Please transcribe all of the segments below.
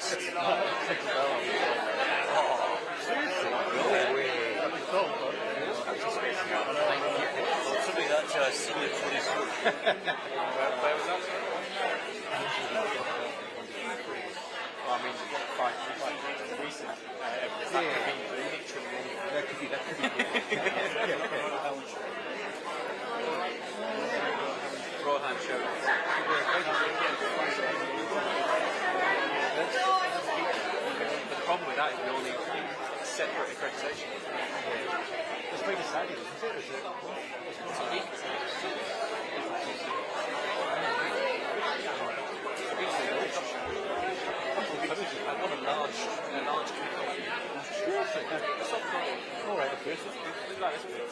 first. Something that senior police. Where was that? Well, I mean, quite recent. That could be. Broadhand show. The problem with that is we all need separate accreditation. It's very decided, isn't it? I want a large committee. All right, okay. Like this bit.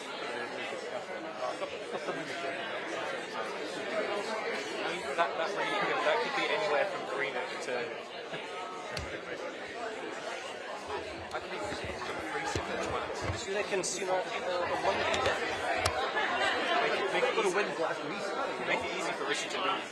I mean, that could be anywhere from Greenock to. I can even just put a free signature one. So they can, you know, one make it easy. Make it easy for Rishi to leave.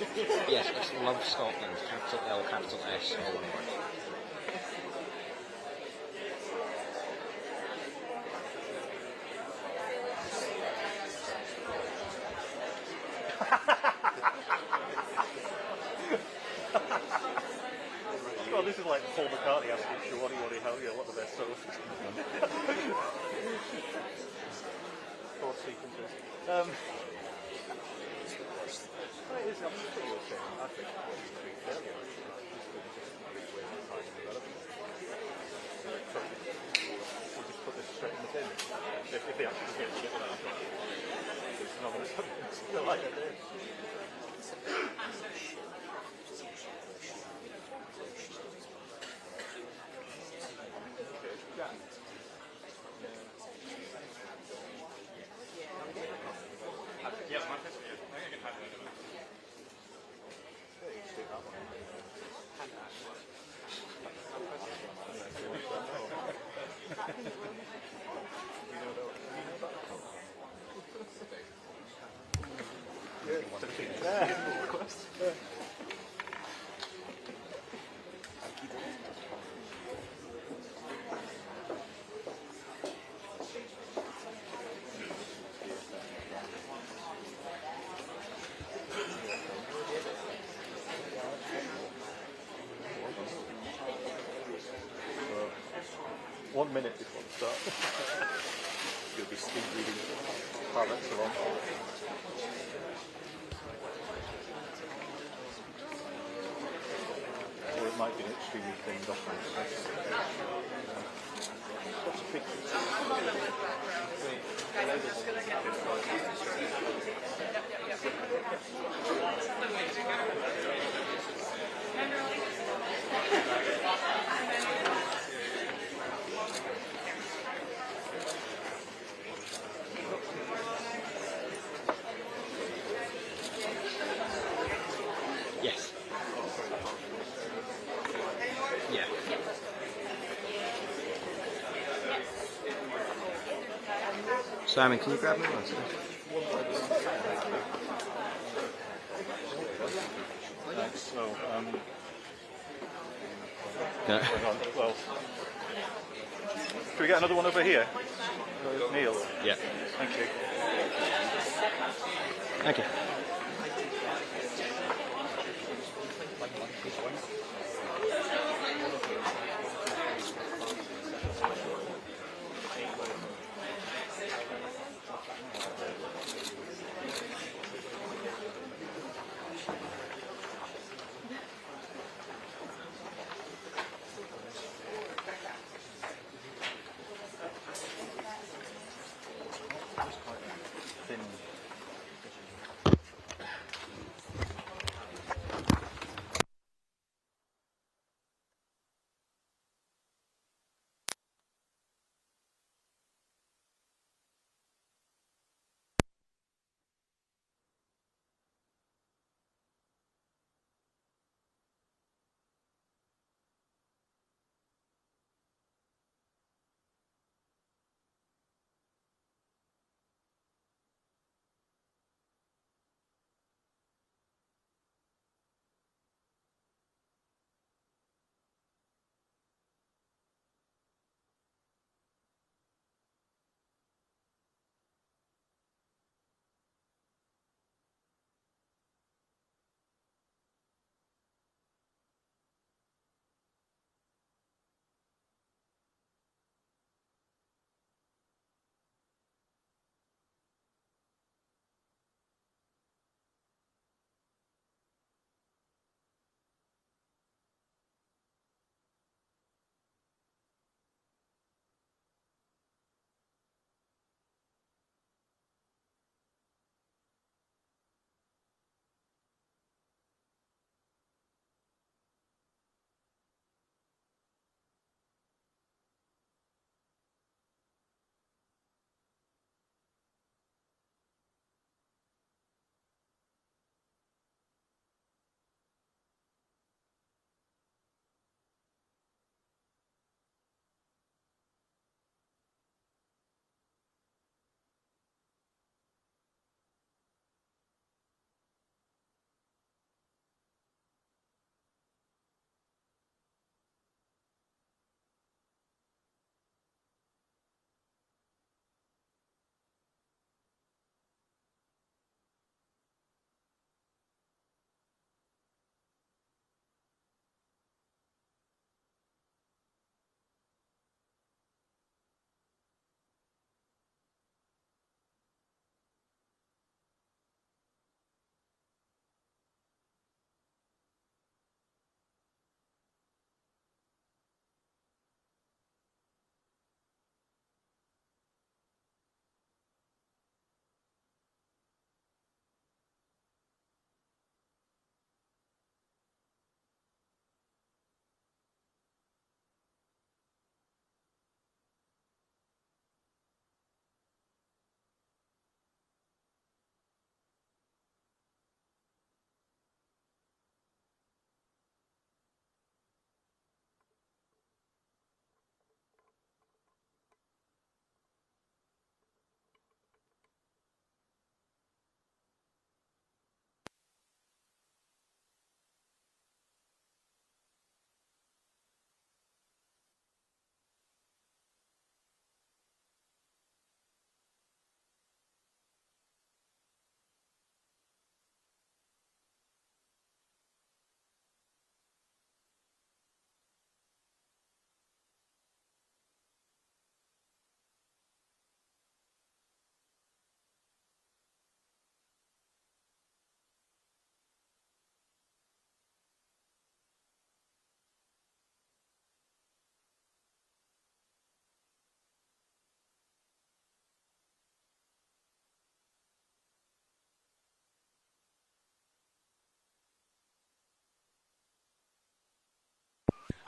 Yes, it's Love Scotland, capital L, capital S, all one word. Well, this is like Paul McCartney asking Shawani Hell Yeah, what the best songs. Four sequences. Well, it is, I'm just what you were saying. I think it's pretty failure. We'll just put this straight in the tin. If they actually get it out, it's not going to still like it is. One minute before the start. You'll be speed reading pilots along. Or it might be an extremely thin document. What's the picture? Yes. Yeah. Simon, can you grab me one second? Thanks. So, No. well, can we get another one over here? Neil. Yeah. Thank you. Thank you.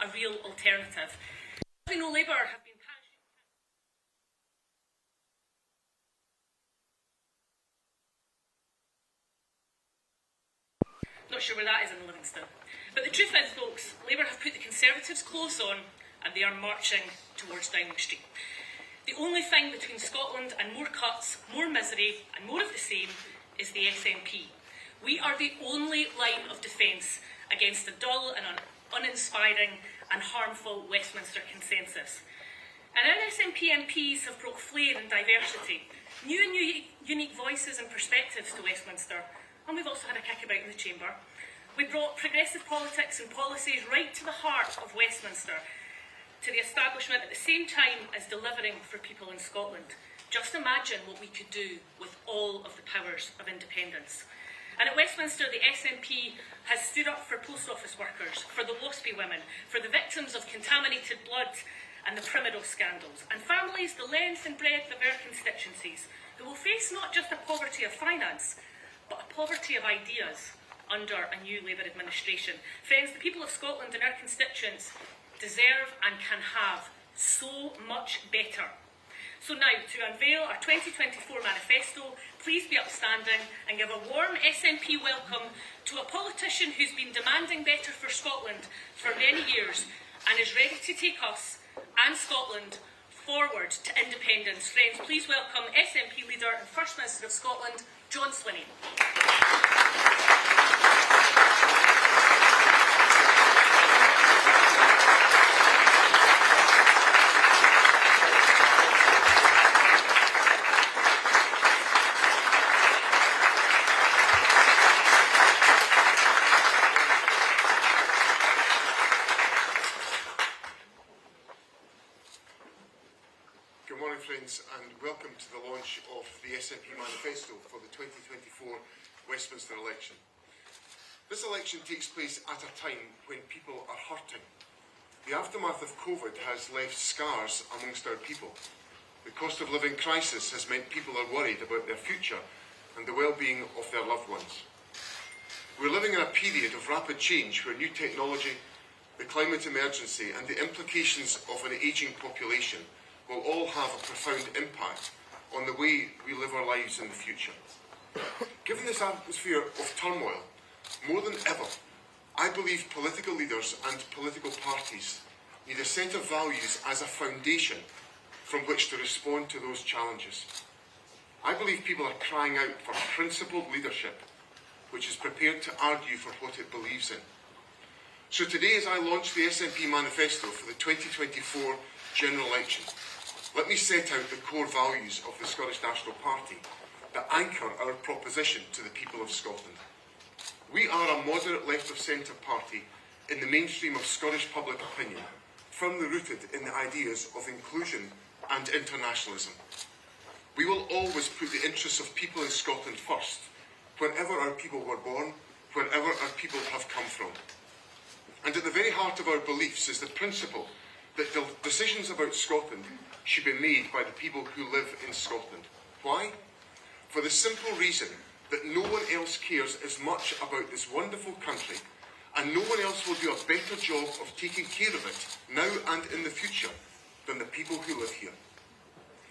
a real alternative. We know Labour have been not sure where that is in Livingston. But the truth is, folks, Labour have put the Conservatives' clothes on and they are marching towards Downing Street. The only thing between Scotland and more cuts, more misery and more of the same is the SNP. We are the only line of defence against the dull and uninspiring and harmful Westminster consensus. And our SNP MPs have brought flair and diversity, new and unique voices and perspectives to Westminster, and we've also had a kick about in the chamber. We brought progressive politics and policies right to the heart of Westminster, to the establishment at the same time as delivering for people in Scotland. Just imagine what we could do with all of the powers of independence. And at Westminster, the SNP has stood up for post office workers, for the WASPy women, for the victims of contaminated blood and the Primido scandals, and families the length and breadth of our constituencies who will face not just a poverty of finance, but a poverty of ideas under a new Labour administration. Friends, the people of Scotland and our constituents deserve and can have so much better. So now, to unveil our 2024 manifesto, please be upstanding and give a warm SNP welcome to a politician who's been demanding better for Scotland for many years and is ready to take us and Scotland forward to independence. Friends, please welcome SNP Leader and First Minister of Scotland, John Swinney. Good morning, friends, and welcome to the launch of the SNP manifesto for the 2024 Westminster election. This election takes place at a time when people are hurting. The aftermath of COVID has left scars amongst our people. The cost of living crisis has meant people are worried about their future and the well-being of their loved ones. We're living in a period of rapid change where new technology, the climate emergency and the implications of an ageing population will all have a profound impact on the way we live our lives in the future. Given this atmosphere of turmoil, more than ever, I believe political leaders and political parties need a set of values as a foundation from which to respond to those challenges. I believe people are crying out for principled leadership, which is prepared to argue for what it believes in. So today, as I launch the SNP manifesto for the 2024 general election, let me set out the core values of the Scottish National Party that anchor our proposition to the people of Scotland. We are a moderate left-of-centre party in the mainstream of Scottish public opinion, firmly rooted in the ideas of inclusion and internationalism. We will always put the interests of people in Scotland first, wherever our people were born, wherever our people have come from. And at the very heart of our beliefs is the principle that the decisions about Scotland should be made by the people who live in Scotland. Why? For the simple reason that no one else cares as much about this wonderful country, and no one else will do a better job of taking care of it now and in the future than the people who live here.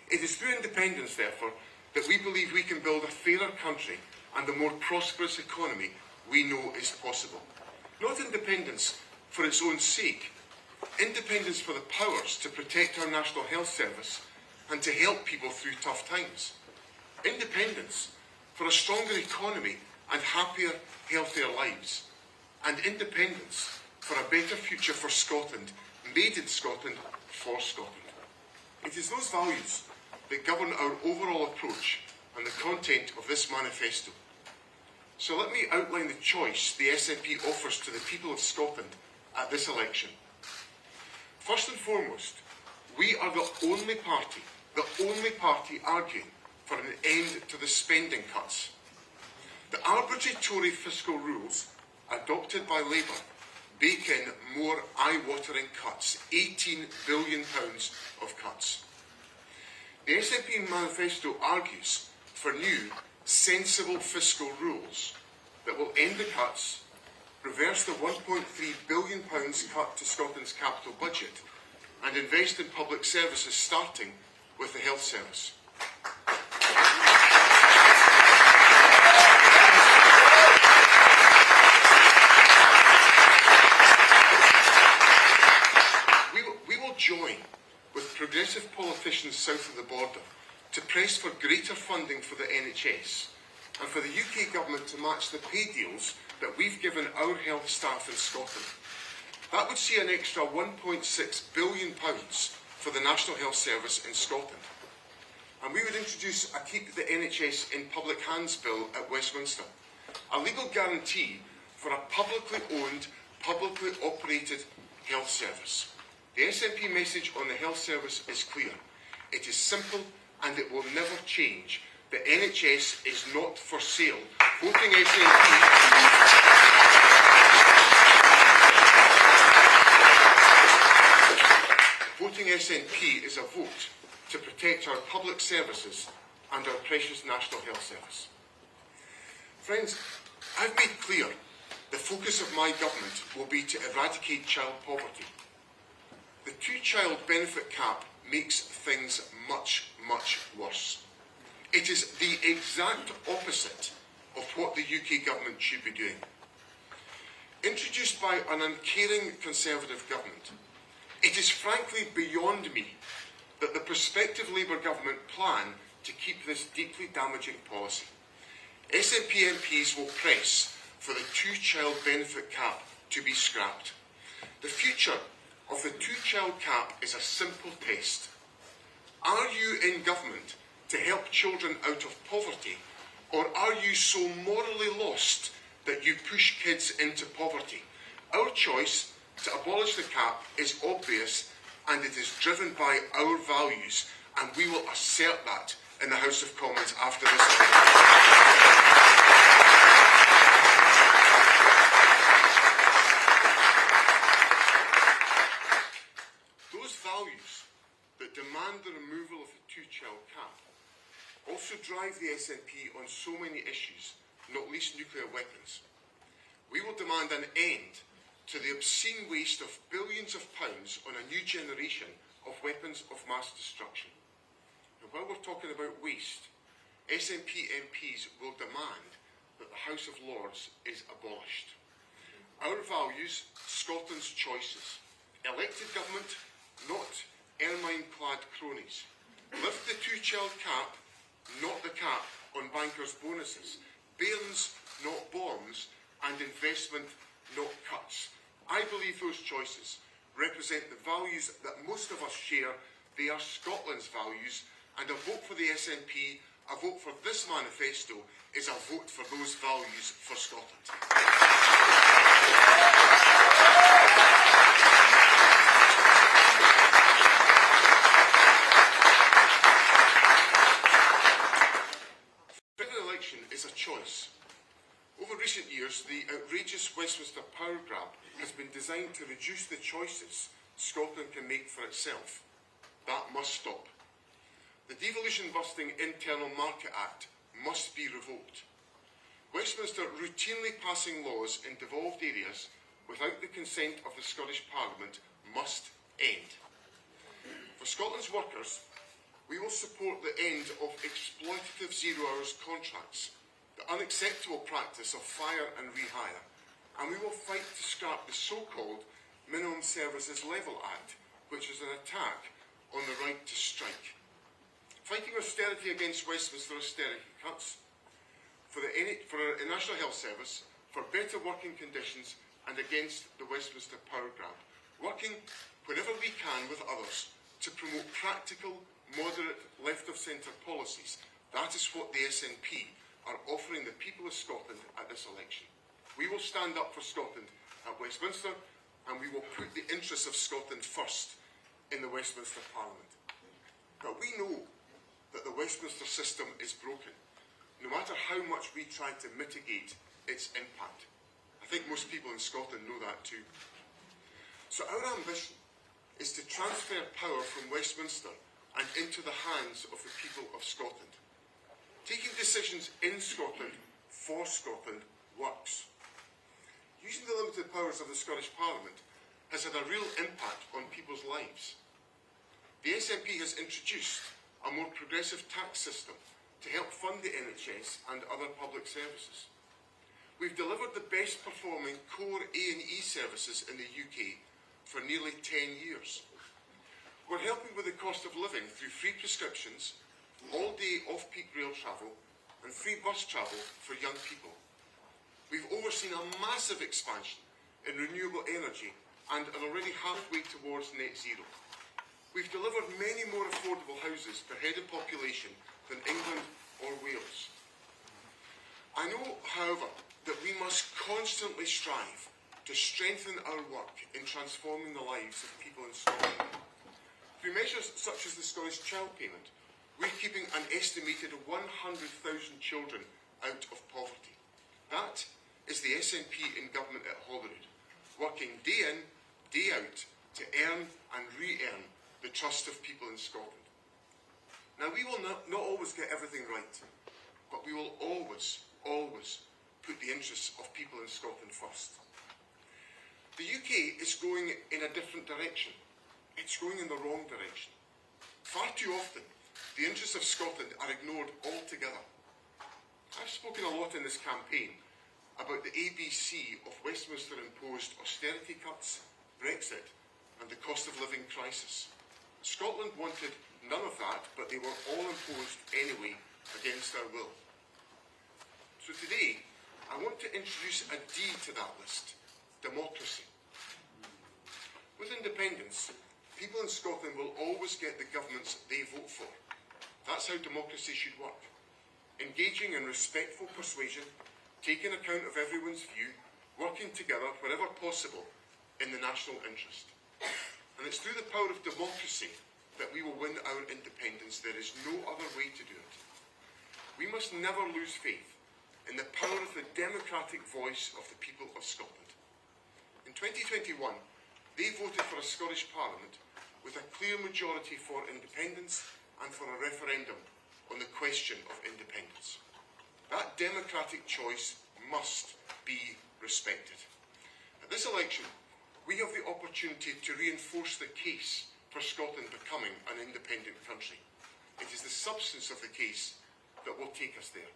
It is through independence, therefore, that we believe we can build a fairer country and a more prosperous economy we know is possible. Not independence for its own sake, independence for the powers to protect our National Health Service and to help people through tough times. Independence for a stronger economy and happier, healthier lives. And independence for a better future for Scotland, made in Scotland, for Scotland. It is those values that govern our overall approach and the content of this manifesto. So let me outline the choice the SNP offers to the people of Scotland at this election. First and foremost, we are the only party arguing for an end to the spending cuts. The arbitrary Tory fiscal rules adopted by Labour bake in more eye-watering cuts, £18 billion of cuts. The SNP manifesto argues for new, sensible fiscal rules that will end the cuts, reverse the £1.3 billion cut to Scotland's capital budget, and invest in public services, starting with the health service. We will join with progressive politicians south of the border to press for greater funding for the NHS and for the UK Government to match the pay deals that we've given our health staff in Scotland. That would see an extra £1.6 billion for the National Health Service in Scotland. And we would introduce a Keep the NHS in Public Hands bill at Westminster, a legal guarantee for a publicly owned, publicly operated health service. The SNP message on the health service is clear. It is simple and it will never change. The NHS is not for sale. Voting SNP is a vote to protect our public services and our precious National Health Service. Friends, I've made clear the focus of my government will be to eradicate child poverty. The two-child benefit cap makes things much, much worse. It is the exact opposite of what the UK government should be doing. Introduced by an uncaring Conservative government, it is frankly beyond me that the prospective Labour government plan to keep this deeply damaging policy. SNP MPs will press for the two-child benefit cap to be scrapped. The future of the two-child cap is a simple test. Are you in government to help children out of poverty, or are you so morally lost that you push kids into poverty? Our choice to abolish the cap is obvious, and it is driven by our values, and we will assert that in the House of Commons after this debate. Those values that demand the removal of the two-child cap also drive the SNP on so many issues, not least nuclear weapons. We will demand an end to the obscene waste of billions of pounds on a new generation of weapons of mass destruction. And while we're talking about waste, SNP MPs will demand that the House of Lords is abolished. Our values, Scotland's choices. Elected government, not ermine-clad cronies. Lift the two-child cap, not the cap on bankers' bonuses. Bairns, not bombs, and investment, not cuts. I believe those choices represent the values that most of us share. They are Scotland's values, and a vote for the SNP, a vote for this manifesto, is a vote for those values for Scotland. Federal election is a choice. Over recent years, the outrageous Westminster power grab has been designed to reduce the choices Scotland can make for itself. That must stop. The devolution-busting Internal Market Act must be revoked. Westminster routinely passing laws in devolved areas without the consent of the Scottish Parliament must end. For Scotland's workers, we will support the end of exploitative zero-hours contracts, the unacceptable practice of fire and rehire, and we will fight to scrap the so-called Minimum Services Level Act, which is an attack on the right to strike. Fighting austerity against Westminster austerity cuts, for a National Health Service, for better working conditions, and against the Westminster power grab. Working whenever we can with others to promote practical, moderate, left-of-centre policies. That is what the SNP are offering the people of Scotland at this election. We will stand up for Scotland at Westminster, and we will put the interests of Scotland first in the Westminster Parliament. But we know that the Westminster system is broken, no matter how much we try to mitigate its impact. I think most people in Scotland know that too. So our ambition is to transfer power from Westminster and into the hands of the people of Scotland. Taking decisions in Scotland for Scotland works. Using the powers of the Scottish Parliament has had a real impact on people's lives. The SNP has introduced a more progressive tax system to help fund the NHS and other public services. We've delivered the best performing core A&E services in the UK for nearly 10 years. We're helping with the cost of living through free prescriptions, all-day off-peak rail travel and free bus travel for young people. We've overseen a massive expansion in renewable energy and are already halfway towards net zero. We've delivered many more affordable houses per head of population than England or Wales. I know, however, that we must constantly strive to strengthen our work in transforming the lives of people in Scotland. Through measures such as the Scottish Child Payment, we're keeping an estimated 100,000 children out of poverty. That is the SNP in government at Holyrood, working day in, day out to earn and re-earn the trust of people in Scotland. Now, we will not always get everything right, but we will always put the interests of people in Scotland first. The UK is going in a different direction. It's going in the wrong direction. Far too often, the interests of Scotland are ignored altogether. I've spoken a lot in this campaign about the ABC of Westminster-imposed austerity cuts, Brexit, and the cost of living crisis. Scotland wanted none of that, but they were all imposed anyway against our will. So today, I want to introduce a D to that list: democracy. With independence, people in Scotland will always get the governments they vote for. That's how democracy should work. Engaging in respectful persuasion, taking account of everyone's view, working together wherever possible in the national interest. And it's through the power of democracy that we will win our independence. There is no other way to do it. We must never lose faith in the power of the democratic voice of the people of Scotland. In 2021, they voted for a Scottish Parliament with a clear majority for independence and for a referendum on the question of independence. That democratic choice must be respected. At this election, we have the opportunity to reinforce the case for Scotland becoming an independent country. It is the substance of the case that will take us there.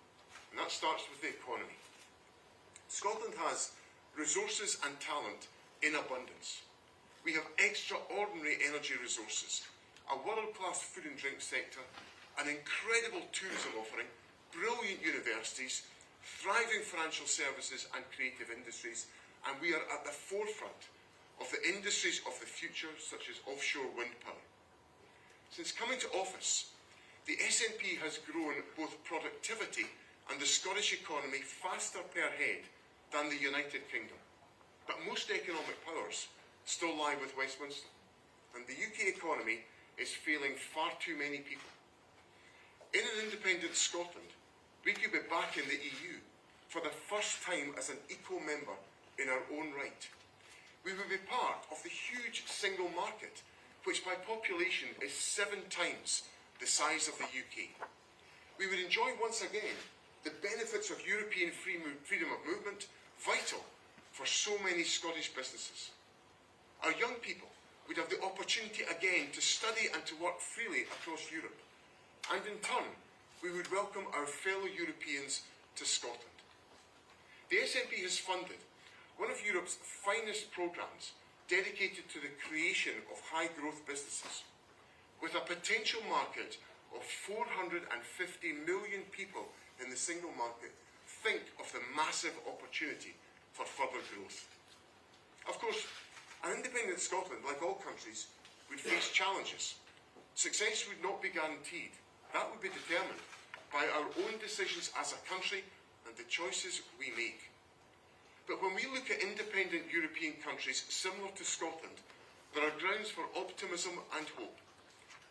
And that starts with the economy. Scotland has resources and talent in abundance. We have extraordinary energy resources, a world-class food and drink sector, an incredible tourism offering, brilliant universities, thriving financial services and creative industries, and we are at the forefront of the industries of the future, such as offshore wind power. Since coming to office, the SNP has grown both productivity and the Scottish economy faster per head than the United Kingdom. But most economic powers still lie with Westminster, and the UK economy is failing far too many people. In an independent Scotland, we could be back in the EU for the first time as an equal member in our own right. We would be part of the huge single market, which by population is 7 times the size of the UK. We would enjoy once again the benefits of European freedom of movement, vital for so many Scottish businesses. Our young people would have the opportunity again to study and to work freely across Europe. And in turn, we would welcome our fellow Europeans to Scotland. The SNP has funded one of Europe's finest programmes dedicated to the creation of high-growth businesses. With a potential market of 450 million people in the single market, think of the massive opportunity for further growth. Of course, an independent Scotland, like all countries, would face challenges. Success would not be guaranteed. That would be determined by our own decisions as a country and the choices we make. But when we look at independent European countries similar to Scotland, there are grounds for optimism and hope.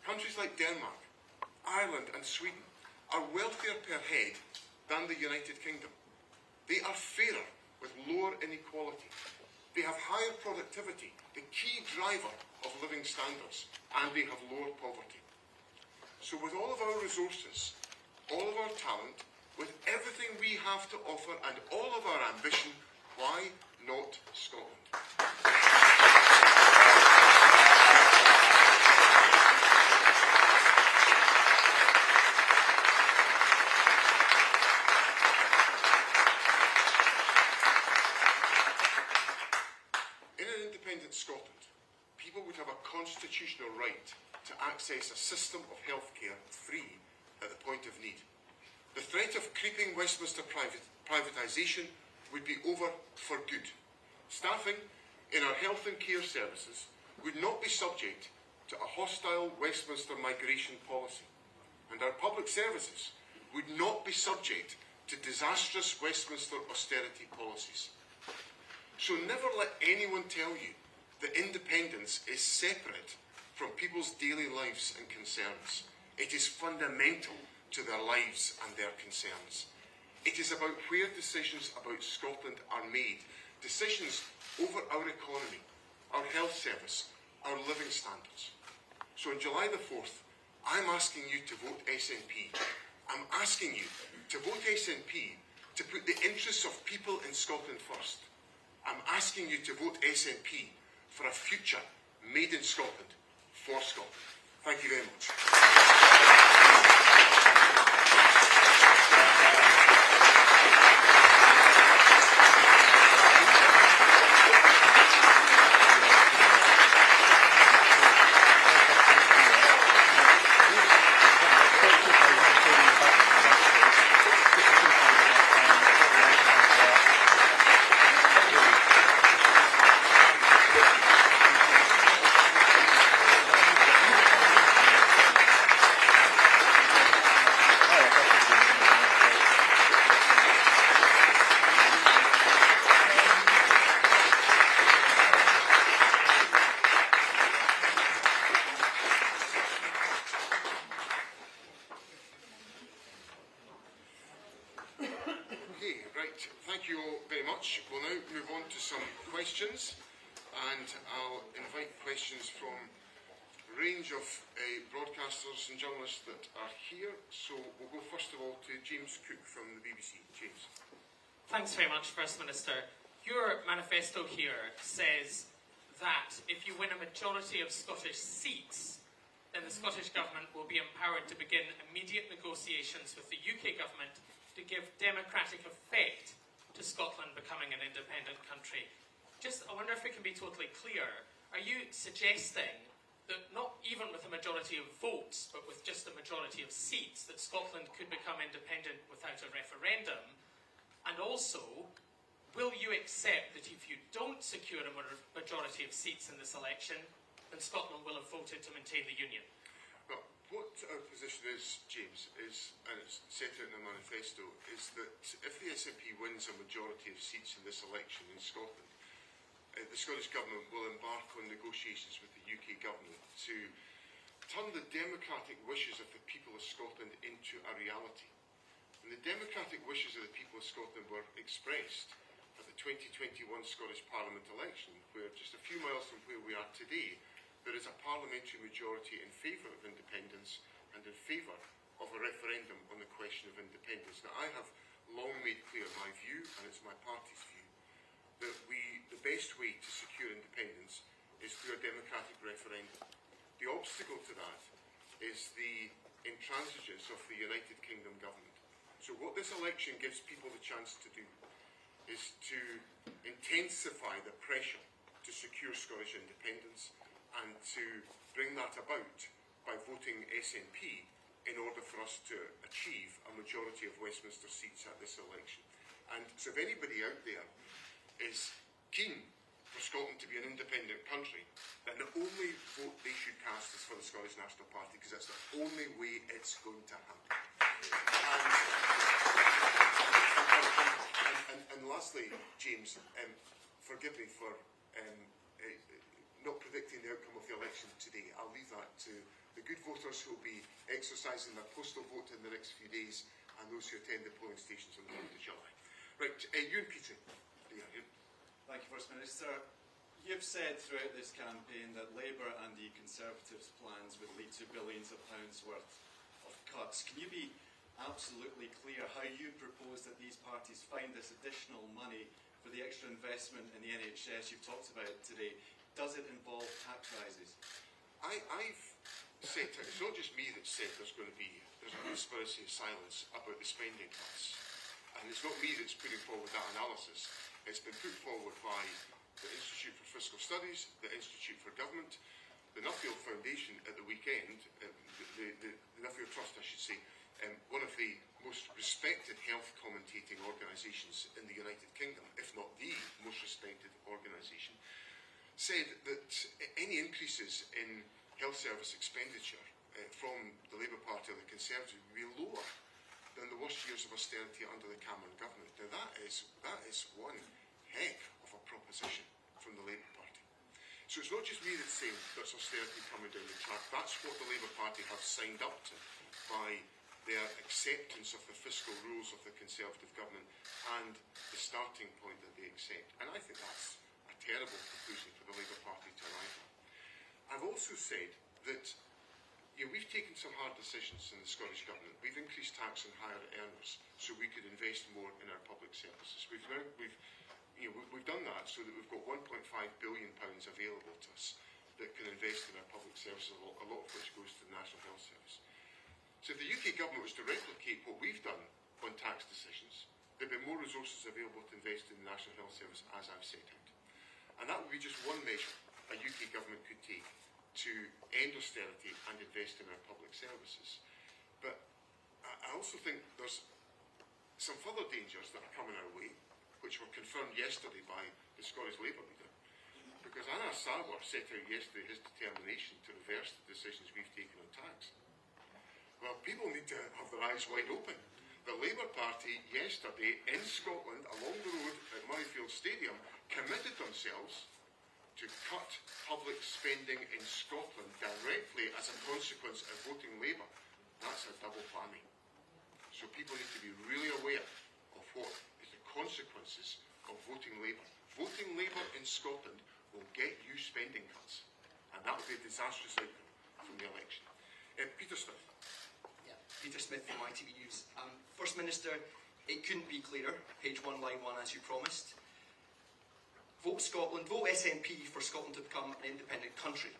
Countries like Denmark, Ireland and Sweden are wealthier per head than the United Kingdom. They are fairer with lower inequality. They have higher productivity, the key driver of living standards, and they have lower poverty. So with all of our resources, all of our talent, with everything we have to offer and all of our ambition, why not Scotland. In an independent Scotland, people would have a constitutional right to access a system of healthcare free at the point of need. The threat of creeping Westminster privatisation would be over for good. Staffing in our health and care services would not be subject to a hostile Westminster migration policy, and our public services would not be subject to disastrous Westminster austerity policies. So never let anyone tell you that independence is separate from people's daily lives and concerns. It is fundamental to their lives and their concerns. It is about where decisions about Scotland are made, decisions over our economy, our health service, our living standards. So on July the 4th, I'm asking you to vote SNP. I'm asking you to vote SNP to put the interests of people in Scotland first. I'm asking you to vote SNP for a future made in Scotland for Scotland. Thank you very much. Thank you all very much. We'll now move on to some questions, and I'll invite questions from a range of broadcasters and journalists that are here. So we'll go first of all to James Cook from the BBC. James. Thanks very much, First Minister. Your manifesto here says that if you win a majority of Scottish seats, then the Scottish Government will be empowered to begin immediate negotiations with the UK Government to give democratic effect to Scotland becoming an independent country. I wonder if it can be totally clear, are you suggesting that not even with a majority of votes, but with just a majority of seats, that Scotland could become independent without a referendum? And also, will you accept that if you don't secure a majority of seats in this election, then Scotland will have voted to maintain the Union? Well, what our position is, James, and it's set out in the manifesto, is that if the SNP wins a majority of seats in this election in Scotland, the Scottish Government will embark on negotiations with the UK Government to turn the democratic wishes of the people of Scotland into a reality. And the democratic wishes of the people of Scotland were expressed at the 2021 Scottish Parliament election, where just a few miles from where we are today, there is a parliamentary majority in favour of independence and in favour of a referendum on the question of independence. Now, I have long made clear my view, and it's my party's view, that the best way to secure independence is through a democratic referendum. The obstacle to that is the intransigence of the United Kingdom government. So what this election gives people the chance to do is to intensify the pressure to secure Scottish independence and to bring that about by voting SNP in order for us to achieve a majority of Westminster seats at this election. And so if anybody out there is keen for Scotland to be an independent country, then the only vote they should cast is for the Scottish National Party, because that's the only way it's going to happen. And lastly, James, forgive me for not predicting the outcome of the election today. I'll leave that to the good voters who will be exercising their postal vote in the next few days, and those who attend the polling stations on the 9th of July. Right, Ewan Petrie. Thank you, First Minister. You've said throughout this campaign that Labour and the Conservatives' plans would lead to billions of pounds worth of cuts. Can you be absolutely clear how you propose that these parties find this additional money for the extra investment in the NHS you've talked about today, does it involve tax rises? I've said, it's not just me that said there's a conspiracy of silence about the spending cuts. And it's not me that's putting forward that analysis. It's been put forward by the Institute for Fiscal Studies, the Institute for Government, the Nuffield Foundation at the weekend, the Nuffield Trust, I should say, one of the most respected health commentating organisations in the United Kingdom, if not the most respected organisation, said that any increases in health service expenditure from the Labour Party or the Conservatives will be lower than the worst years of austerity under the Cameron government. Now that is one heck of a proposition from the Labour Party. So it's not just me that's saying there's austerity coming down the track. That's what the Labour Party have signed up to by their acceptance of the fiscal rules of the Conservative government and the starting point that they accept. And I think that's a terrible conclusion for the Labour Party to arrive at. I've also said that we've taken some hard decisions in the Scottish Government. We've increased tax on higher earners so we could invest more in our public services. We've done that so that we've got £1.5 billion available to us that can invest in our public services, a lot of which goes to the National Health Service. So if the UK Government was to replicate what we've done on tax decisions, there'd be more resources available to invest in the National Health Service, as I've set out. And that would be just one measure a UK Government could take to end austerity and invest in our public services. But I also think there's some further dangers that are coming our way, which were confirmed yesterday by the Scottish Labour leader. Because Anna Sarwar set out yesterday his determination to reverse the decisions we've taken on tax. Well, people need to have their eyes wide open. The Labour Party yesterday in Scotland, along the road at Murrayfield Stadium, committed themselves to cut public spending in Scotland directly as a consequence of voting Labour. That's a double whammy. So people need to be really aware of what is the consequences of voting Labour. Voting Labour in Scotland will get you spending cuts, and that will be a disastrous outcome from the election. Peter Smith. Yeah, Peter Smith from ITV News. First Minister, it couldn't be clearer. Page 1, line 1, as you promised. Vote Scotland, vote SNP for Scotland to become an independent country.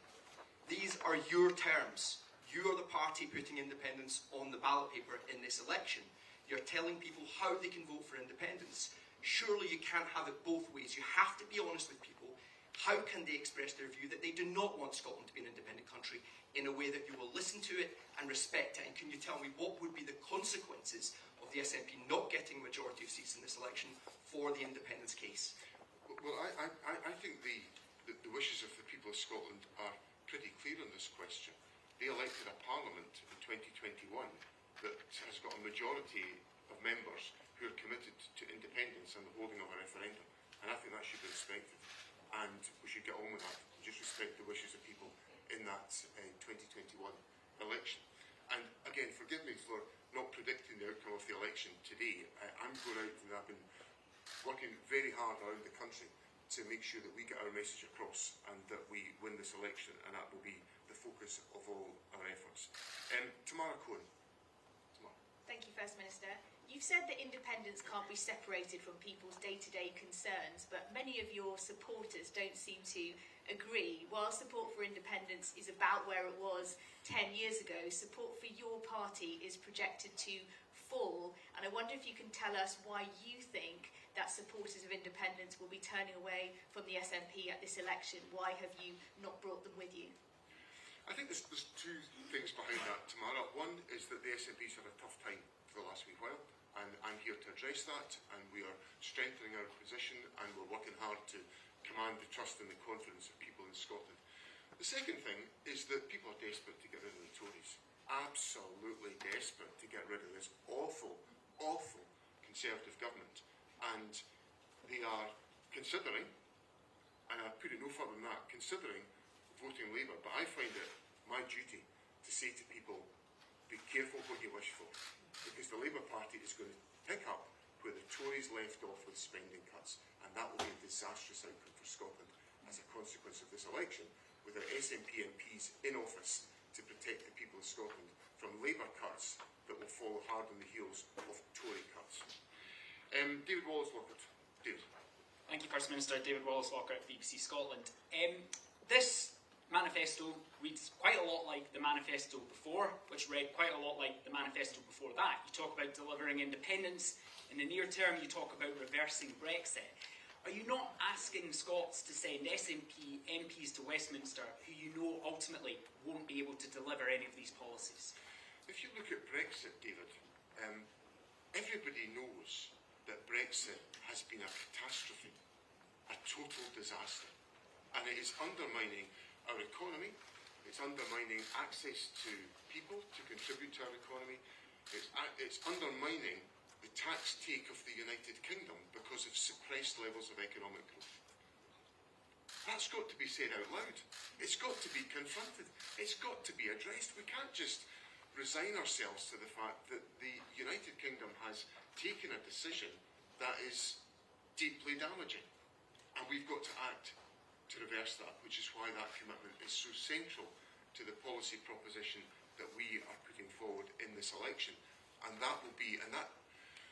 These are your terms. You are the party putting independence on the ballot paper in this election. You're telling people how they can vote for independence. Surely you can't have it both ways. You have to be honest with people. How can they express their view that they do not want Scotland to be an independent country in a way that you will listen to it and respect it? And can you tell me what would be the consequences of the SNP not getting a majority of seats in this election for the independence case? Well, I think the wishes of the people of Scotland are pretty clear on this question. They elected a parliament in 2021 that has got a majority of members who are committed to independence and the holding of a referendum. And I think that should be respected. And we should get on with that and just respect the wishes of people in that 2021 election. And again, forgive me for not predicting the outcome of the election today. I'm going out and I've been working very hard around the country to make sure that we get our message across and that we win this election, and that will be the focus of all our efforts. Tamara Cohen. Tamara. Thank you, First Minister. You've said that independence can't be separated from people's day-to-day concerns, but many of your supporters don't seem to agree. While support for independence is about where it was 10 years ago, support for your party is projected to fall. And I wonder if you can tell us why you think that supporters of independence will be turning away from the SNP at this election. Why have you not brought them with you? I think there's two things behind that, Tamara. One is that the SNP's had a tough time for the last wee while, and I'm here to address that, and we are strengthening our position, and we're working hard to command the trust and the confidence of people in Scotland. The second thing is that people are desperate to get rid of the Tories. Absolutely desperate to get rid of this awful, awful Conservative government. And they are considering, and I put it no further than that, considering voting Labour. But I find it my duty to say to people, be careful what you wish for, because the Labour Party is going to pick up where the Tories left off with spending cuts, and that will be a disastrous outcome for Scotland as a consequence of this election, with our SNP MPs in office to protect the people of Scotland from Labour cuts that will follow hard on the heels of Tory cuts. David Wallace-Lockett. David. Thank you, First Minister. David Wallace-Walker at BBC Scotland. This manifesto reads quite a lot like the manifesto before, which read quite a lot like the manifesto before that. You talk about delivering independence. In the near term, you talk about reversing Brexit. Are you not asking Scots to send SNP MPs to Westminster who you know ultimately won't be able to deliver any of these policies? If you look at Brexit, David, everybody knows that Brexit has been a catastrophe, a total disaster, and it is undermining our economy, it's undermining access to people to contribute to our economy, it's undermining the tax take of the United Kingdom because of suppressed levels of economic growth. That's got to be said out loud. It's got to be confronted. It's got to be addressed. We can't just resign ourselves to the fact that the United Kingdom has taken a decision that is deeply damaging. And we've got to act to reverse that, which is why that commitment is so central to the policy proposition that we are putting forward in this election. And that will be, and that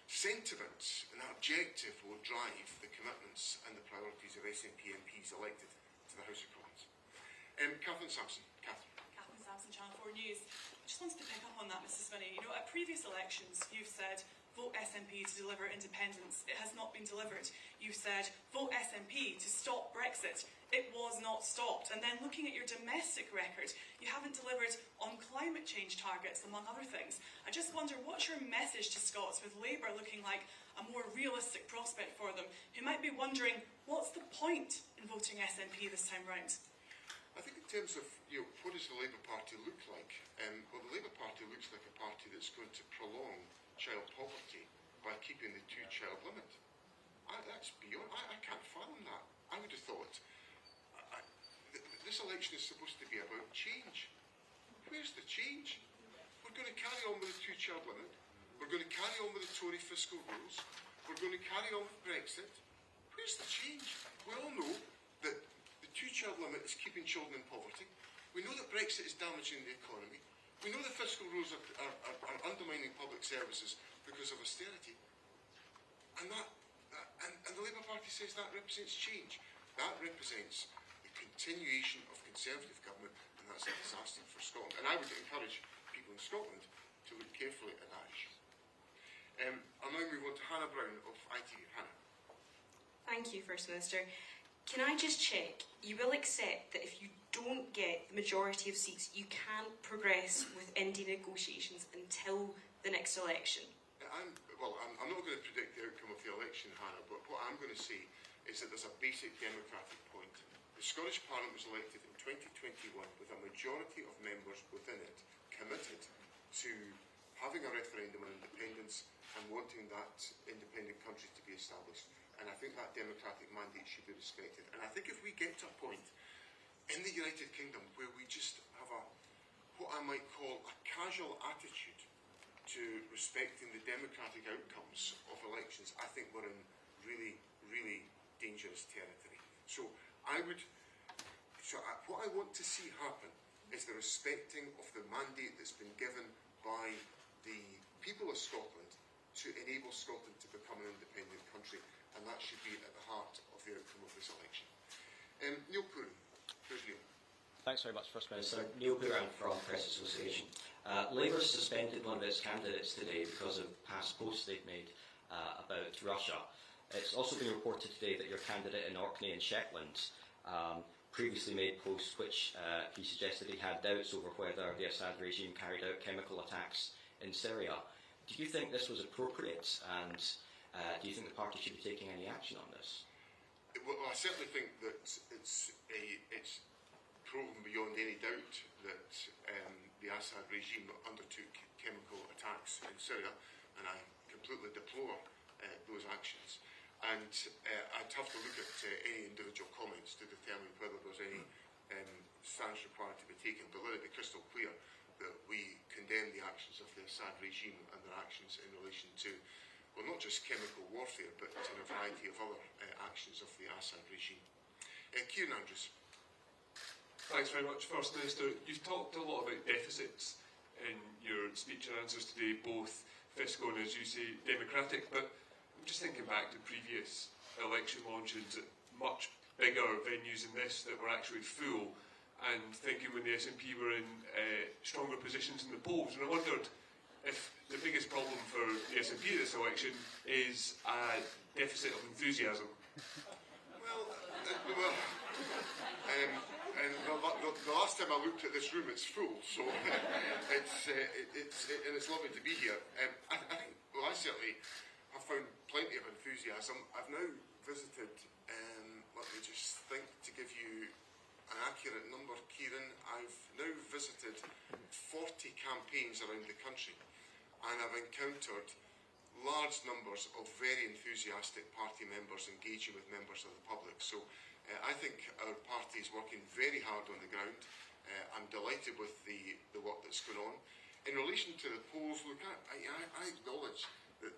sentiment and that objective will drive the commitments and the priorities of SNP MPs elected to the House of Commons. Catherine Sampson. Catherine Sampson, Channel 4 News. I just wanted to pick up on that, Mr Swinney. You know, at previous elections, you've said, vote SNP to deliver independence. It has not been delivered. You've said, vote SNP to stop Brexit. It was not stopped. And then looking at your domestic record, you haven't delivered on climate change targets, among other things. I just wonder, what's your message to Scots with Labour looking like a more realistic prospect for them, who might be wondering, what's the point in voting SNP this time round? I think in terms of, what does the Labour Party look like? Well, the Labour Party looks like a party that's going to prolong child poverty by keeping the 2-child limit. That's beyond, I can't fathom that. I would have thought, this election is supposed to be about change. Where's the change? We're going to carry on with the 2-child limit. We're going to carry on with the Tory fiscal rules. We're going to carry on with Brexit. Where's the change? We all know that the 2-child limit is keeping children in poverty. We know that Brexit is damaging the economy. We know the fiscal rules are undermining public services because of austerity. And the Labour Party says that represents change. That represents the continuation of Conservative government, and that's a disaster for Scotland. And I would encourage people in Scotland to look carefully at that issue. I'll now move on to Hannah Brown of ITV. Hannah. Thank you, First Minister. Can I just check, you will accept that if you don't get the majority of seats, you can't progress with India negotiations until the next election? I'm not going to predict the outcome of the election, Hannah, but what I'm going to say is that there's a basic democratic point. The Scottish Parliament was elected in 2021 with a majority of members within it committed to having a referendum on independence and wanting that independent country to be established. And I think that democratic mandate should be respected. And I think if we get to a point in the United Kingdom where we just have what I might call a casual attitude to respecting the democratic outcomes of elections, I think we're in really, really dangerous territory. So what I want to see happen is the respecting of the mandate that's been given by the people of Scotland to enable Scotland to become an independent country, and that should be at the heart of the outcome of this election. Neil Pooran. Here's Neil. Thanks very much, First Minister. Neil Pooran from Press Association. Labour suspended one of its candidates today because of past posts they've made about Russia. It's also been reported today that your candidate in Orkney and Shetland previously made posts which he suggested he had doubts over whether the Assad regime carried out chemical attacks in Syria. Do you think this was appropriate, and do you think the party should be taking any action on this? Well, I certainly think that it's proven beyond any doubt that the Assad regime undertook chemical attacks in Syria, and I completely deplore those actions. And I'd have to look at any individual comments to determine whether there's any stance required to be taken. But let it be crystal clear that we condemn the actions of the Assad regime and their actions in relation to, well, not just chemical warfare, but in a variety of other actions of the Assad regime. Kieran Andrews. Thanks very much, First Minister. You've talked a lot about deficits in your speech and answers today, both fiscal and, as you say, democratic, but I'm just thinking back to previous election launches at much bigger venues than this that were actually full, and thinking when the SNP were in stronger positions in the polls. And I wondered if the biggest problem for the SNP this election is a deficit of enthusiasm. The last time I looked at this room, it's full, so it's lovely to be here. I certainly have found plenty of enthusiasm. I've now visited, let me just think to give you an accurate number, Kieran, I've now visited 40 campaigns around the country, and I've encountered large numbers of very enthusiastic party members engaging with members of the public. So I think our party is working very hard on the ground. I'm delighted with the work that's going on. In relation to the polls, look, I acknowledge that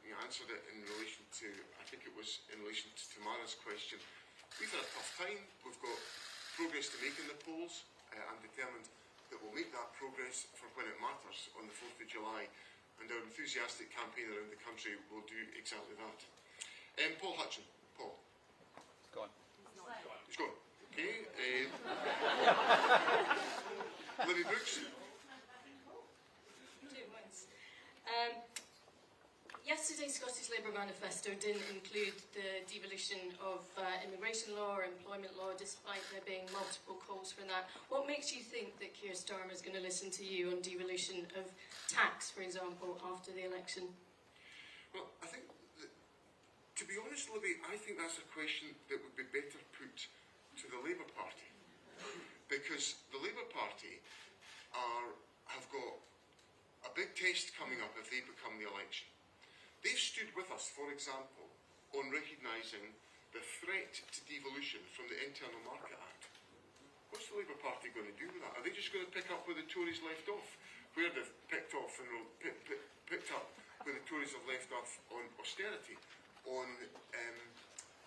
you answered it in relation to, I think it was in relation to Tamara's question. We've had a tough time. We've got progress to make in the polls. I'm determined that we'll make that progress for when it matters on the 4th of July. And our enthusiastic campaign around the country will do exactly that. Paul Hutchin. Paul. He's gone. He's gone. Okay. Libby Brooks. Yesterday's Scottish Labour manifesto didn't include the devolution of immigration law or employment law, despite there being multiple calls for that. What makes you think that Keir Starmer is going to listen to you on devolution of tax, for example, after the election? Well, I think, to be honest, Libby, I think that's a question that would be better put to the Labour Party. Because the Labour Party have got a big test coming up if they become the election. They've stood with us, for example, on recognising the threat to devolution from the Internal Market Act. What's the Labour Party going to do with that? Are they just going to pick up where the Tories left off? Where they've picked up where the Tories have left off on austerity, on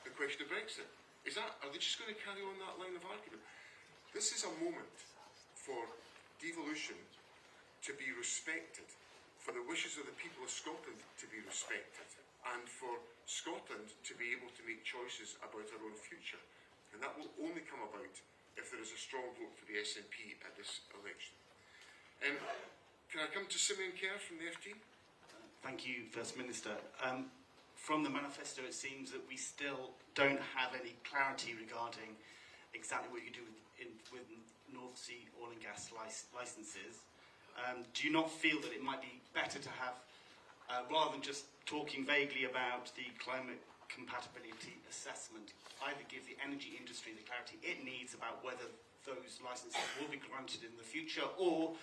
the question of Brexit? Are they just going to carry on that line of argument? This is a moment for devolution to be respected, for the wishes of the people of Scotland to be respected, and for Scotland to be able to make choices about our own future. And that will only come about if there is a strong vote for the SNP at this election. Can I come to Simeon Kerr from the FT? Thank you, First Minister. From the manifesto, it seems that we still don't have any clarity regarding exactly what you do with North Sea oil and gas licences. Do you not feel that it might be better to have, rather than just talking vaguely about the climate compatibility assessment, either give the energy industry the clarity it needs about whether those licences will be granted in the future, or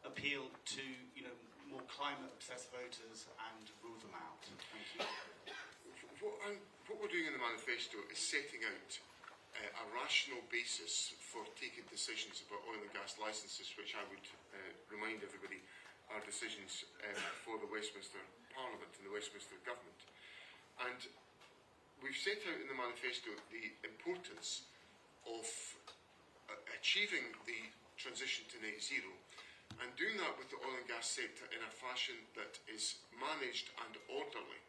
appeal to more climate-obsessed voters and rule them out? Thank you. What we're doing in the manifesto is setting out a rational basis for taking decisions about oil and gas licences, which I would remind everybody are decisions for the Westminster Parliament and the Westminster Government. And we've set out in the manifesto the importance of achieving the transition to net zero, and doing that with the oil and gas sector in a fashion that is managed and orderly,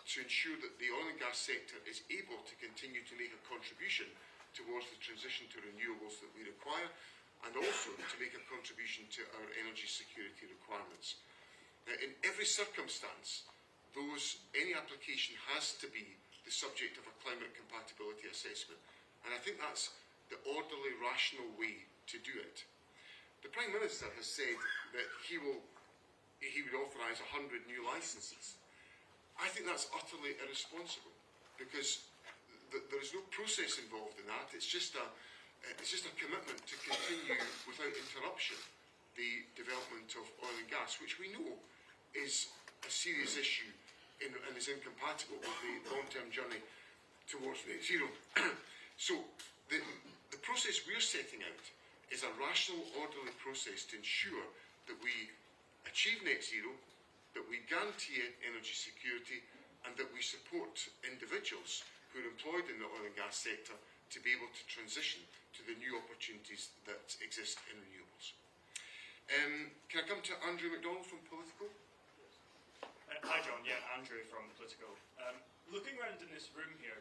to ensure that the oil and gas sector is able to continue to make a contribution towards the transition to renewables that we require, and also to make a contribution to our energy security requirements. Now, in every circumstance, any application has to be the subject of a climate compatibility assessment, and I think that's the orderly, rational way to do it. The Prime Minister has said that he would authorise 100 new licences. I think that's utterly irresponsible, because there is no process involved in that. It's just a commitment to continue without interruption the development of oil and gas, which we know is a serious issue and is incompatible with the long-term journey towards net zero. So the process we're setting out is a rational, orderly process to ensure that we achieve net zero, that we guarantee energy security, and that we support individuals who are employed in the oil and gas sector to be able to transition to the new opportunities that exist in renewables. Can I come to Andrew MacDonald from Politico? Hi John, yeah, Andrew from Politico. looking around in this room here,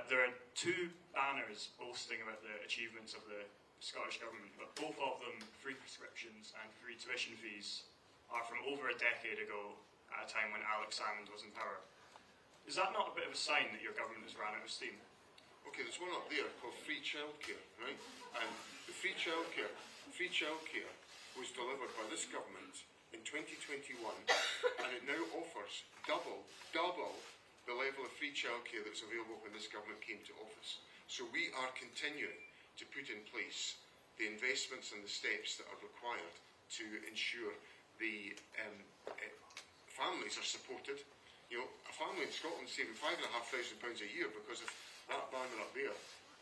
there are two banners boasting about the achievements of the Scottish Government, but both of them, free prescriptions and free tuition fees, are from over a decade ago, at a time when Alex Salmond was in power. Is that not a bit of a sign that your government has run out of steam? Okay, there's one up there called free childcare, right? And the free childcare was delivered by this government in 2021, and it now offers double the level of free childcare that was available when this government came to office. So we are continuing to put in place the investments and the steps that are required to ensure the families are supported. You know, a family in Scotland saving £5,500 a year because of that banner up there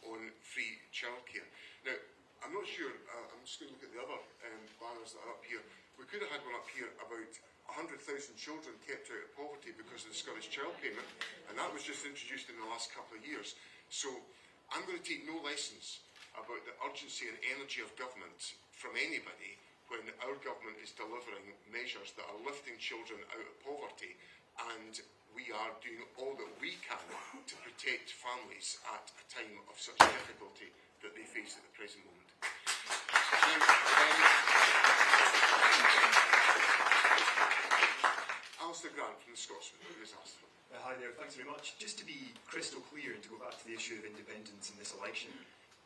on free childcare. Now, I'm not sure, I'm just going to look at the other banners that are up here. We could have had one up here about 100,000 children kept out of poverty because of the Scottish Child Payment, and that was just introduced in the last couple of years. So I'm going to take no lessons about the urgency and energy of government from anybody when our government is delivering measures that are lifting children out of poverty, and we are doing all that we can to protect families at a time of such difficulty that they face at the present moment. Alistair Grant from the Scotsman has asked. Hi there, thanks very much. Just to be crystal clear and to go back to the issue of independence in this election,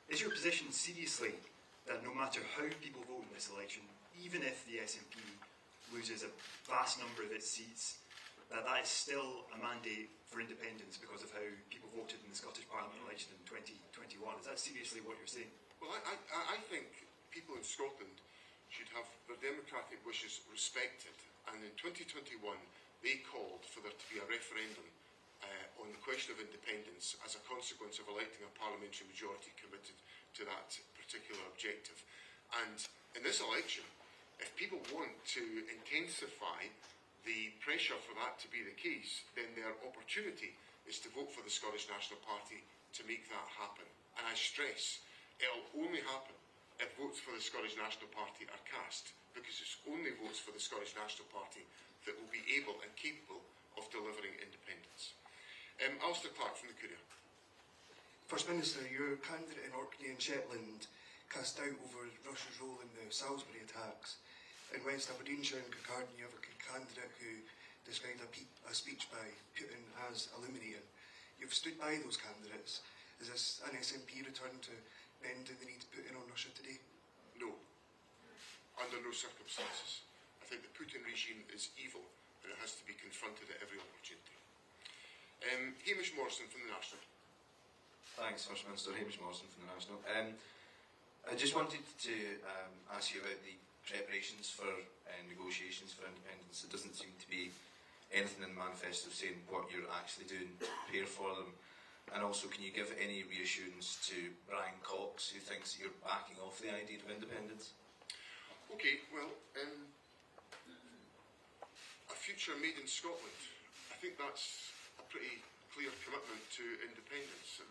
is your position seriously that no matter how people vote in this election, even if the SNP loses a vast number of its seats, that is still a mandate for independence because of how people voted in the Scottish Parliament election in 2021? Is that seriously what you're saying? Well, I think people in Scotland should have their democratic wishes respected, and in 2021 they called for there to be a referendum on the question of independence as a consequence of electing a parliamentary majority committed to that particular objective. And in this election, if people want to intensify the pressure for that to be the case, then their opportunity is to vote for the Scottish National Party to make that happen. And I stress, it'll only happen if votes for the Scottish National Party are cast, because it's only votes for the Scottish National Party that will be able and capable of delivering independence. Alistair Clark from the Courier. First Minister, your candidate in Orkney and Shetland cast doubt over Russia's role in the Salisbury attacks. In West Aberdeenshire and Kincardine, you have a candidate who described a speech by Putin as illuminating. You've stood by those candidates. Is this an SNP return to bending the knee to Putin on Russia today? No. Under no circumstances. I think the Putin regime is evil, and it has to be confronted at every opportunity. Hamish Morrison from the National. Thanks, First Minister. Hamish Morrison from the National. I just wanted to ask you about the preparations for negotiations for independence. It doesn't seem to be anything in the manifesto saying what you're actually doing to prepare for them. And also, can you give any reassurance to Brian Cox, who thinks that you're backing off the idea of independence? Okay, well, a future made in Scotland. I think that's a pretty clear commitment to independence.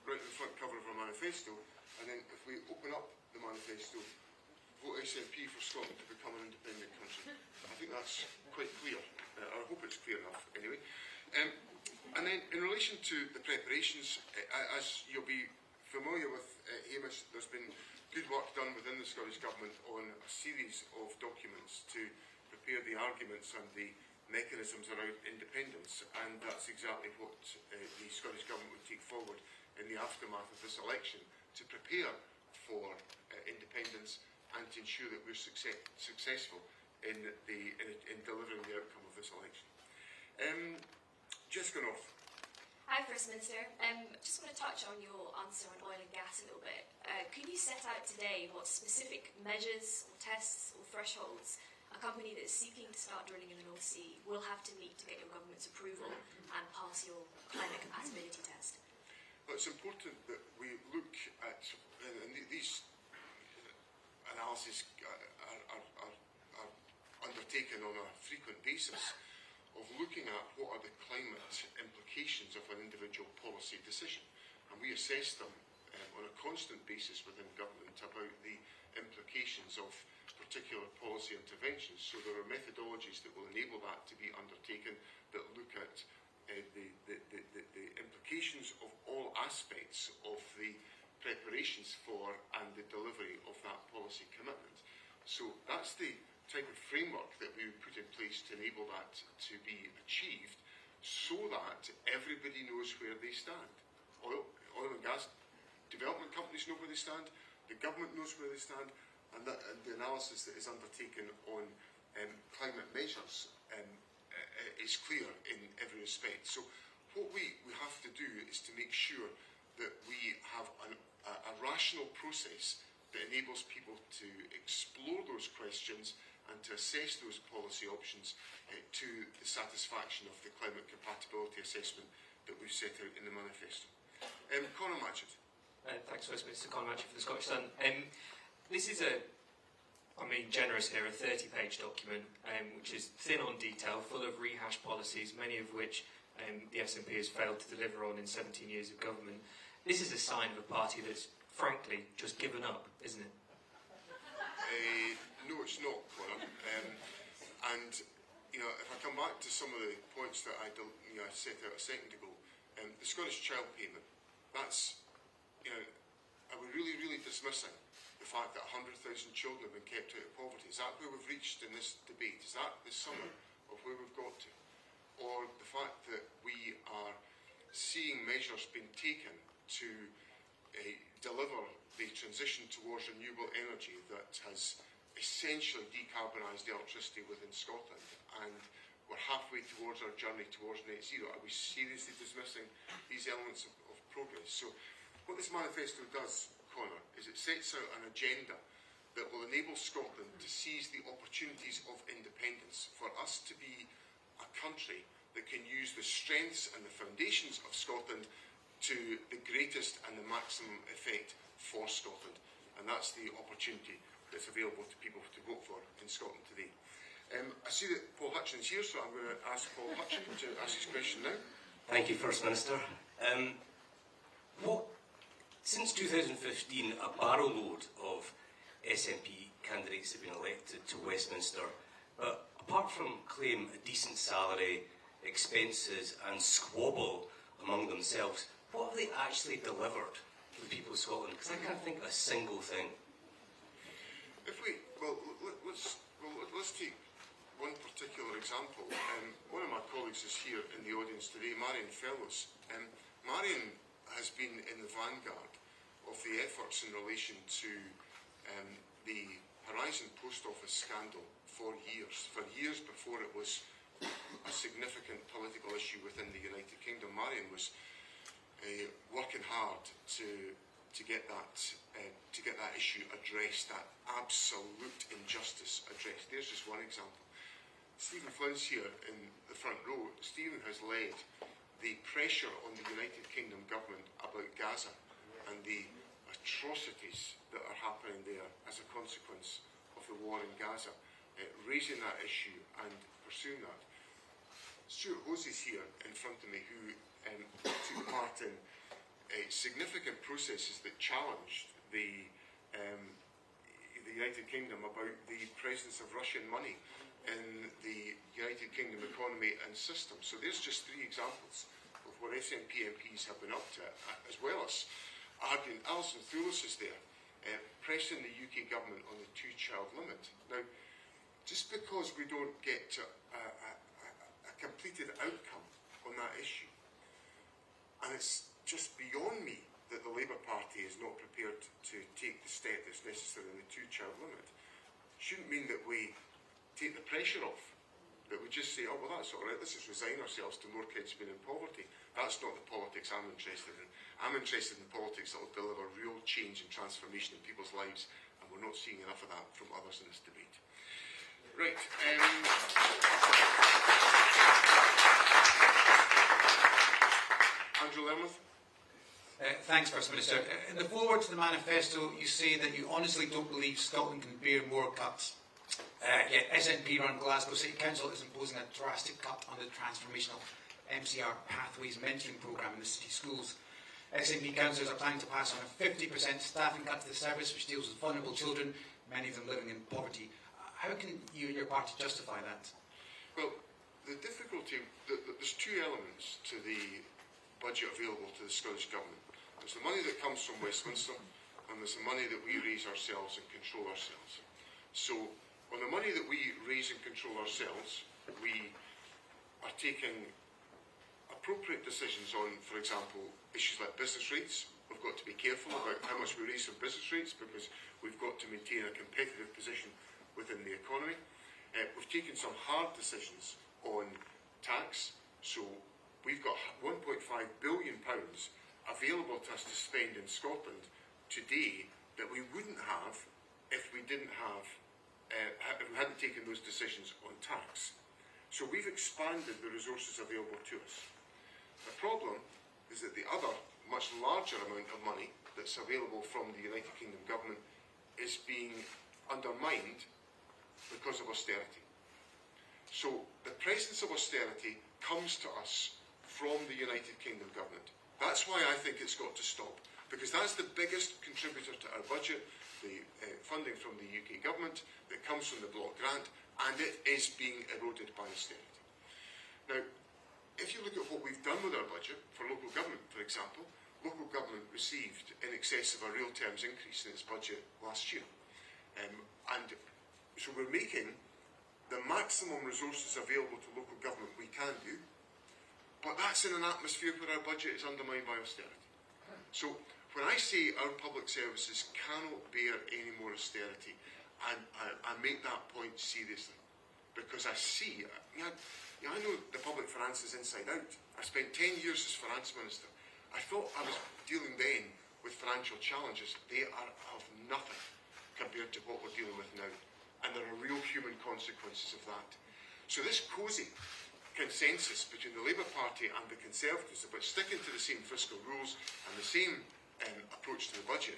Right in the front cover of our manifesto, and then if we open up the manifesto, vote SNP for Scotland to become an independent country. I think that's quite clear. I hope it's clear enough, anyway. And then, in relation to the preparations, as you'll be familiar with, Hamish, there's been good work done within the Scottish Government on a series of documents to prepare the arguments and the mechanisms around independence, and that's exactly what the Scottish Government would take forward in the aftermath of this election to prepare for independence and to ensure that we're successful in delivering the outcome of this election. Jessica North. Hi, First Minister. Just want to touch on your answer on oil and gas a little bit. Could you set out today what specific measures or tests or thresholds a company that is seeking to start drilling in the North Sea will have to meet to get your government's approval and pass your climate compatibility test? Well, it's important that we look at, and these analyses are undertaken on a frequent basis, of looking at what are the climate implications of an individual policy decision. And we assess them on a constant basis within government about the implications of particular policy interventions. So there are methodologies that will enable that to be undertaken that look at the implications of all aspects of the preparations for and the delivery of that policy commitment. So that's the type of framework that we would put in place to enable that to be achieved, so that everybody knows where they stand. Oil and gas development companies know where they stand, the government knows where they stand, and the analysis that is undertaken on climate measures is clear in every respect. So what we have to do is to make sure that we have a rational process that enables people to explore those questions and to assess those policy options to the satisfaction of the climate compatibility assessment that we've set out in the manifesto. Conor Matchett. Thanks, Westminster. Conor Matchett for the Scottish Sun. This is generous here, a 30-page document, which is thin on detail, full of rehashed policies, many of which the SNP has failed to deliver on in 17 years of government. This is a sign of a party that's, frankly, just given up, isn't it? No, it's not, Conor. And if I come back to some of the points that I set out a second ago, the Scottish Child Payment, that's, are we really dismissing the fact that 100,000 children have been kept out of poverty? Is that where we've reached in this debate? Is that the summary of where we've got to? Or the fact that we are seeing measures being taken to deliver the transition towards renewable energy that has essentially decarbonised the electricity within Scotland, and we're halfway towards our journey towards net zero? Are we seriously dismissing these elements of progress? So what this manifesto does, Conor, is it sets out an agenda that will enable Scotland to seize the opportunities of independence, for us to be a country that can use the strengths and the foundations of Scotland to the greatest and the maximum effect for Scotland. And that's the opportunity that's available to people to vote for in Scotland today. I see that Paul Hutchin's here, so I'm going to ask Paul Hutchin to ask his question now. Thank you, First Minister. Since 2015, a barrow load of SNP candidates have been elected to Westminster, but apart from claim a decent salary, expenses and squabble among themselves, what have they actually delivered to the people of Scotland? Because I can't think of a single thing. Let's take one particular example. One of my colleagues is here in the audience today, Marion Fellows. Marion has been in the vanguard of the efforts in relation to the Horizon Post Office scandal for years before it was a significant political issue within the United Kingdom. Marion was working hard to get that issue addressed, that absolute injustice addressed. There's just one example. Stephen Flynn's here in the front row. Stephen has led the pressure on the United Kingdom government about Gaza and the atrocities that are happening there as a consequence of the war in Gaza, raising that issue and pursuing that. Stuart Hose is here in front of me, who took part in significant processes that challenged the United Kingdom about the presence of Russian money in the United Kingdom economy and system. So there's just three examples of what SNP MPs have been up to, as well as arguing. Alison Thulis is there, pressing the UK government on the two-child limit. Now, just because we don't get to a completed outcome on that issue, and it's just beyond me that the Labour Party is not prepared to take the step that's necessary in the two-child limit, shouldn't mean that we take the pressure off, that we just say, oh, well, that's all right, let's just resign ourselves to more kids being in poverty. That's not the politics I'm interested in. I'm interested in politics that will deliver real change and transformation in people's lives, and we're not seeing enough of that from others in this debate. Right. Andrew Lermouth. Thanks, First Minister. In the foreword to the manifesto, you say that you honestly don't believe Scotland can bear more cuts. Yet SNP-run Glasgow City Council is imposing a drastic cut on the transformational MCR Pathways mentoring programme in the city schools. SNP councillors are planning to pass on a 50% staffing cut to the service, which deals with vulnerable children, many of them living in poverty. How can you and your party justify that? Well, the difficulty, there's two elements to the budget available to the Scottish Government. There's the money that comes from Westminster, and there's the money that we raise ourselves and control ourselves. So, on the money that we raise and control ourselves, we are taking appropriate decisions on, for example, issues like business rates. We've got to be careful about how much we raise from business rates because we've got to maintain a competitive position within the economy. We've taken some hard decisions on tax, so we've got £1.5 billion available to us to spend in Scotland today that we wouldn't have if we didn't have, if we hadn't taken those decisions on tax. So we've expanded the resources available to us. The problem is that the other, much larger amount of money that's available from the United Kingdom government is being undermined because of austerity. So the presence of austerity comes to us from the United Kingdom government. That's why I think it's got to stop, because that's the biggest contributor to our budget, the funding from the UK government that comes from the block grant, and it is being eroded by austerity. Now, if you look at what we've done with our budget, for local government, for example, local government received in excess of a real terms increase in its budget last year. And so we're making the maximum resources available to local government we can do, but that's in an atmosphere where our budget is undermined by austerity. So when I say our public services cannot bear any more austerity, I make that point seriously, because I see, I know the public finances inside out. I spent 10 years as finance minister. I thought I was dealing then with financial challenges. They are of nothing compared to what we're dealing with now. And there are real human consequences of that. So this cosy consensus between the Labour Party and the Conservatives about sticking to the same fiscal rules and the same approach to the budget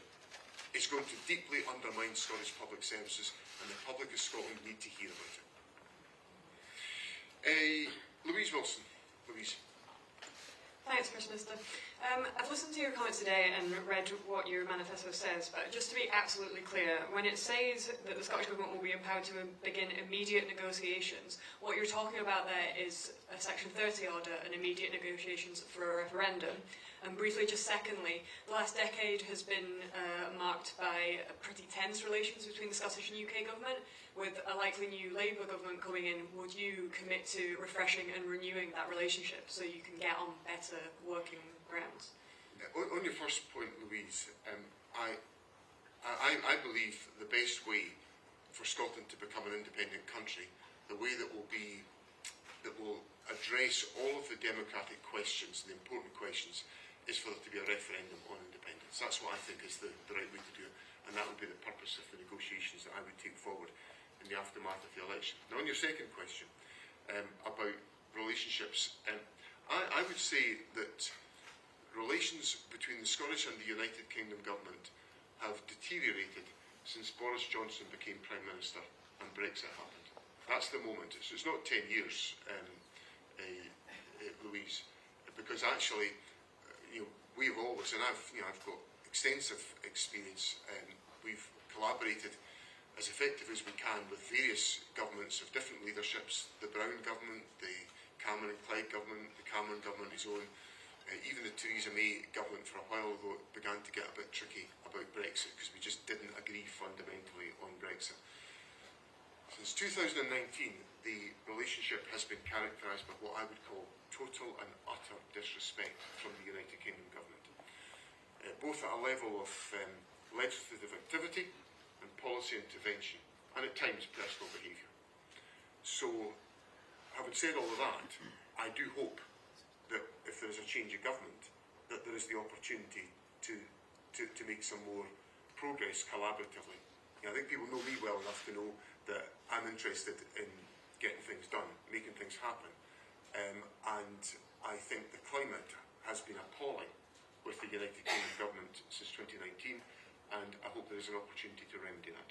is going to deeply undermine Scottish public services, and the public of Scotland need to hear about it. Louise Wilson. Louise. Thanks, First Minister. I've listened to your comments today and read what your manifesto says, but just to be absolutely clear, when it says that the Scottish Government will be empowered to begin immediate negotiations, what you're talking about there is a Section 30 order and immediate negotiations for a referendum. And briefly, just secondly, the last decade has been marked by pretty tense relations between the Scottish and UK government. With a likely new Labour government coming in, would you commit to refreshing and renewing that relationship so you can get on better working grounds? On your first point, Louise, I believe the best way for Scotland to become an independent country, the way that will address all of the democratic questions, the important questions, is for there to be a referendum on independence. That's what I think is the right way to do it, and that would be the purpose of the negotiations that I would take forward in the aftermath of the election. Now, on your second question about relationships, I would say that relations between the Scottish and the United Kingdom government have deteriorated since Boris Johnson became Prime Minister and Brexit happened. That's the moment. So it's not 10 years, Louise, because actually, we've always, and I've got extensive experience. We've collaborated as effective as we can with various governments of different leaderships, the Brown government, the Cameron and Clegg government, the Cameron government his own, even the Theresa May government for a while, although it began to get a bit tricky about Brexit because we just didn't agree fundamentally on Brexit. Since 2019, the relationship has been characterised by what I would call total and utter disrespect from the United Kingdom government, both at a level of legislative activity and policy intervention, and at times personal behaviour. So, having said all of that, I do hope that if there is a change of government, that there is the opportunity to make some more progress collaboratively. I think people know me well enough to know that I'm interested in getting things done, making things happen, and I think the climate has been appalling with the United Kingdom government since 2019, and I hope there is an opportunity to remedy that.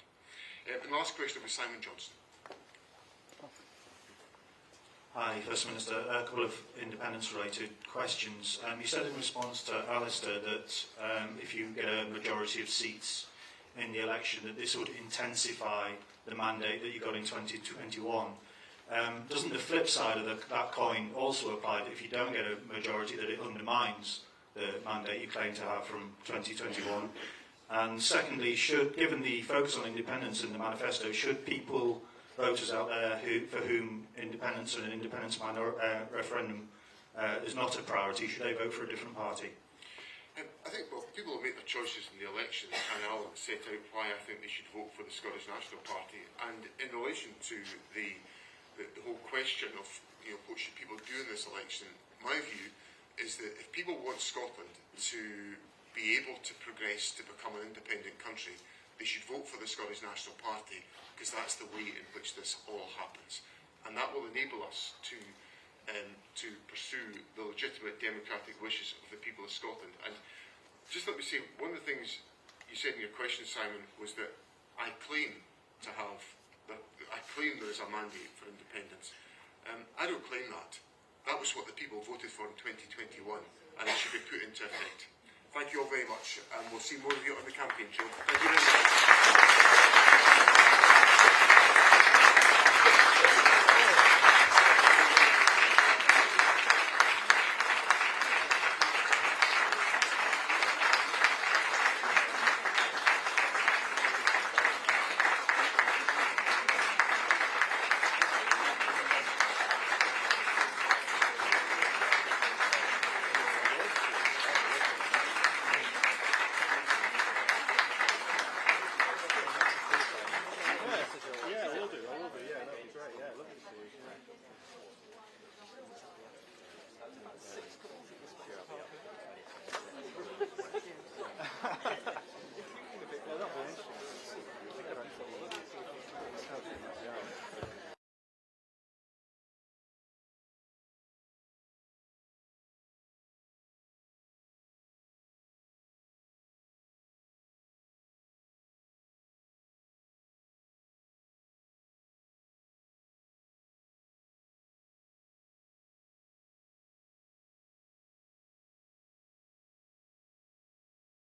And the last question was Simon Johnson. Hi, First Minister. A couple of independence-related questions. You said in response to Alistair that if you get a majority of seats in the election, that this would intensify the mandate that you got in 2021. Doesn't the flip side of that coin also apply that if you don't get a majority that it undermines the mandate you claim to have from 2021? And secondly, given the focus on independence in the manifesto, should voters out there for whom independence and an independence referendum is not a priority, should they vote for a different party? I think, well, people will make their choices in the election, and I'll set out why I think they should vote for the Scottish National Party. And in relation to the whole question of what should people do in this election, my view is that if people want Scotland to be able to progress to become an independent country, they should vote for the Scottish National Party, because that's the way in which this all happens. And that will enable us to pursue the legitimate democratic wishes of the people of Scotland. And just let me say, one of the things you said in your question, Simon, was that I claim there is a mandate for independence. I don't claim that. That was what the people voted for in 2021, and it should be put into effect. Thank you all very much, and we'll see more of you on the campaign trail. Thank you very much.